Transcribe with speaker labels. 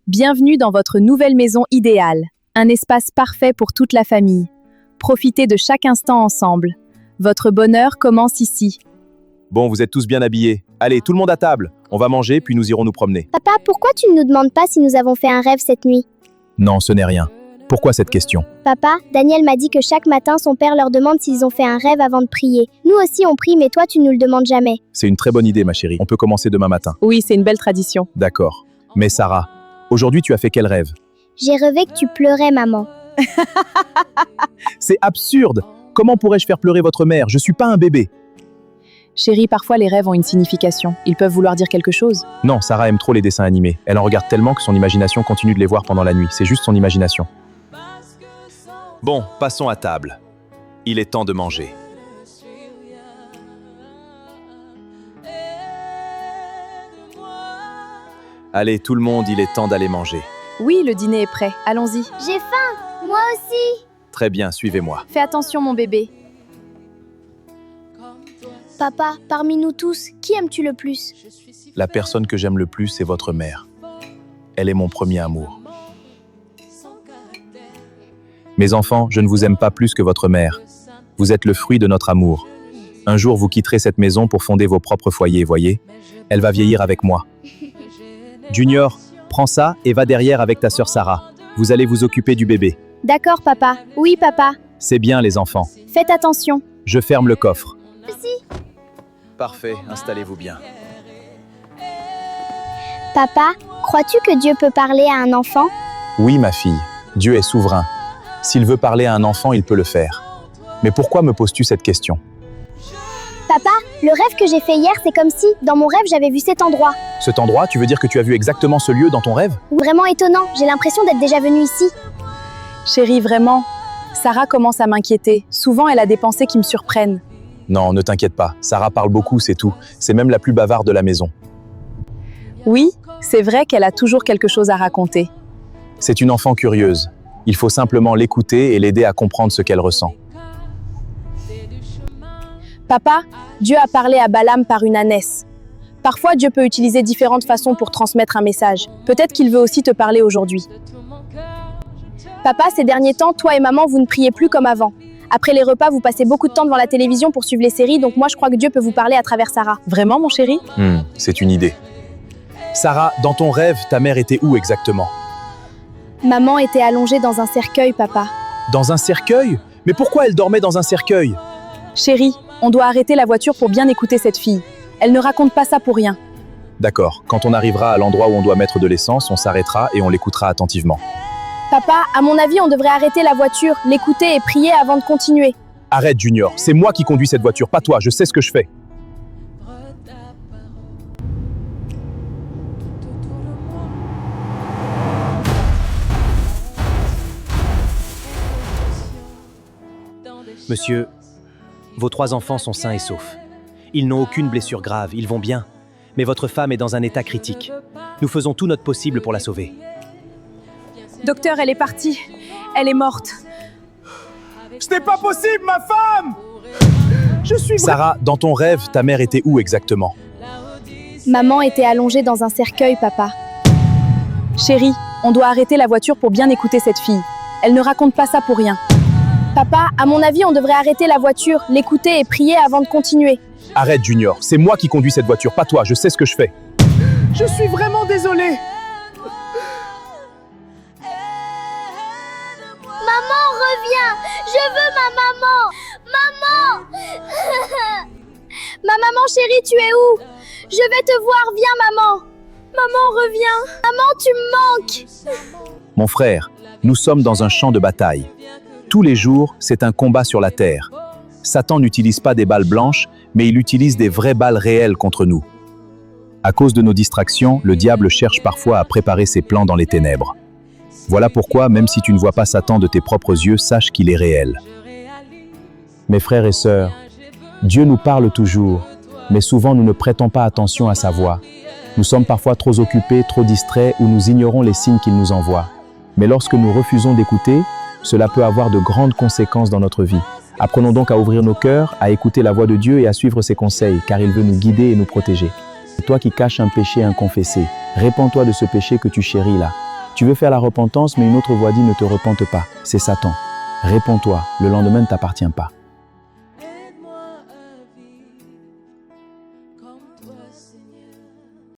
Speaker 1: Bienvenue dans votre nouvelle maison idéale, un espace parfait pour toute la famille. Profitez de chaque instant ensemble. Votre bonheur commence ici.
Speaker 2: Bon, vous êtes tous bien habillés. Allez, tout le monde à table. On va manger, puis nous irons nous promener.
Speaker 3: Papa, pourquoi tu ne nous demandes pas si nous avons fait un rêve cette nuit?
Speaker 2: Non, ce n'est rien. Pourquoi cette question?
Speaker 3: Papa, Daniel m'a dit que chaque matin, son père leur demande s'ils ont fait un rêve avant de prier. Nous aussi, on prie, mais toi, tu nous le demandes jamais.
Speaker 2: C'est une très bonne idée, ma chérie. On peut commencer demain matin.
Speaker 1: Oui, c'est une belle tradition.
Speaker 2: D'accord. Mais Sarah, aujourd'hui, tu as fait quel rêve?
Speaker 3: J'ai rêvé que tu pleurais, maman.
Speaker 2: C'est absurde! Comment pourrais-je faire pleurer votre mère? Je suis pas un bébé.
Speaker 1: Chérie, parfois les rêves ont une signification. Ils peuvent vouloir dire quelque chose.
Speaker 2: Non, Sarah aime trop les dessins animés. Elle en regarde tellement que son imagination continue de les voir pendant la nuit. C'est juste son imagination. Bon, passons à table. Il est temps de manger. Allez, tout le monde, il est temps d'aller manger.
Speaker 1: Oui, le dîner est prêt. Allons-y.
Speaker 3: J'ai faim. Moi aussi.
Speaker 2: Très bien, suivez-moi.
Speaker 1: Fais attention, mon bébé.
Speaker 3: Papa, parmi nous tous, qui aimes-tu le plus?
Speaker 2: La personne que j'aime le plus, c'est votre mère. Elle est mon premier amour. Mes enfants, je ne vous aime pas plus que votre mère. Vous êtes le fruit de notre amour. Un jour, vous quitterez cette maison pour fonder vos propres foyers, voyez? Elle va vieillir avec moi. Junior, prends ça et va derrière avec ta sœur Sarah. Vous allez vous occuper du bébé.
Speaker 3: D'accord, papa. Oui, papa.
Speaker 2: C'est bien, les enfants.
Speaker 3: Faites attention.
Speaker 2: Je ferme le coffre.
Speaker 3: Merci.
Speaker 2: Parfait, installez-vous bien.
Speaker 3: Papa, crois-tu que Dieu peut parler à un enfant?
Speaker 2: Oui, ma fille, Dieu est souverain. S'il veut parler à un enfant, il peut le faire. Mais pourquoi me poses-tu cette question?
Speaker 3: Papa, le rêve que j'ai fait hier, c'est comme si, dans mon rêve, j'avais vu cet endroit.
Speaker 2: Cet endroit, tu veux dire que tu as vu exactement ce lieu dans ton rêve?
Speaker 3: Vraiment étonnant, j'ai l'impression d'être déjà venue ici.
Speaker 1: Chérie, vraiment. Sarah commence à m'inquiéter. Souvent, elle a des pensées qui me surprennent.
Speaker 2: Non, ne t'inquiète pas. Sarah parle beaucoup, c'est tout. C'est même la plus bavarde de la maison.
Speaker 1: Oui, c'est vrai qu'elle a toujours quelque chose à raconter.
Speaker 2: C'est une enfant curieuse. Il faut simplement l'écouter et l'aider à comprendre ce qu'elle ressent.
Speaker 1: Papa, Dieu a parlé à Balaam par une ânesse. Parfois, Dieu peut utiliser différentes façons pour transmettre un message. Peut-être qu'il veut aussi te parler aujourd'hui. Papa, ces derniers temps, toi et maman, vous ne priez plus comme avant. Après les repas, vous passez beaucoup de temps devant la télévision pour suivre les séries, donc moi je crois que Dieu peut vous parler à travers Sarah. Vraiment, mon chéri?
Speaker 2: C'est une idée. Sarah, dans ton rêve, ta mère était où exactement?
Speaker 1: Maman était allongée dans un cercueil, papa.
Speaker 2: Dans un cercueil? Mais pourquoi elle dormait dans un cercueil?
Speaker 1: Chérie, on doit arrêter la voiture pour bien écouter cette fille. Elle ne raconte pas ça pour rien.
Speaker 2: D'accord, quand on arrivera à l'endroit où on doit mettre de l'essence, on s'arrêtera et on l'écoutera attentivement.
Speaker 1: Papa, à mon avis, on devrait arrêter la voiture, l'écouter et prier avant de continuer.
Speaker 2: Arrête, Junior, c'est moi qui conduis cette voiture, pas toi, je sais ce que je fais.
Speaker 4: Monsieur, vos 3 enfants sont sains et saufs. Ils n'ont aucune blessure grave, ils vont bien. Mais votre femme est dans un état critique. Nous faisons tout notre possible pour la sauver.
Speaker 1: Docteur, elle est partie. Elle est morte.
Speaker 2: Ce n'est pas possible, ma femme! Sarah, dans ton rêve, ta mère était où exactement?
Speaker 1: Maman était allongée dans un cercueil, papa. Chérie, on doit arrêter la voiture pour bien écouter cette fille. Elle ne raconte pas ça pour rien. Papa, à mon avis, on devrait arrêter la voiture, l'écouter et prier avant de continuer.
Speaker 2: Arrête, Junior, c'est moi qui conduis cette voiture, pas toi, je sais ce que je fais. Je suis vraiment désolé.
Speaker 3: Maman, reviens! Je veux ma maman! Maman! Ma maman chérie, tu es où? Je vais te voir, viens maman! Maman, reviens! Maman, tu me manques!
Speaker 2: Mon frère, nous sommes dans un champ de bataille. Tous les jours, c'est un combat sur la terre. Satan n'utilise pas des balles blanches, mais il utilise des vraies balles réelles contre nous. À cause de nos distractions, le diable cherche parfois à préparer ses plans dans les ténèbres. Voilà pourquoi, même si tu ne vois pas Satan de tes propres yeux, sache qu'il est réel. Mes frères et sœurs, Dieu nous parle toujours, mais souvent nous ne prêtons pas attention à sa voix. Nous sommes parfois trop occupés, trop distraits ou nous ignorons les signes qu'il nous envoie. Mais lorsque nous refusons d'écouter, cela peut avoir de grandes conséquences dans notre vie. Apprenons donc à ouvrir nos cœurs, à écouter la voix de Dieu et à suivre ses conseils, car il veut nous guider et nous protéger. Toi qui caches un péché inconfessé, répands-toi de ce péché que tu chéris là. Tu veux faire la repentance, mais une autre voix dit ne te repente pas. C'est Satan. Réponds-toi, le lendemain ne t'appartient pas.
Speaker 5: Aide-moi à vivre comme toi, Seigneur.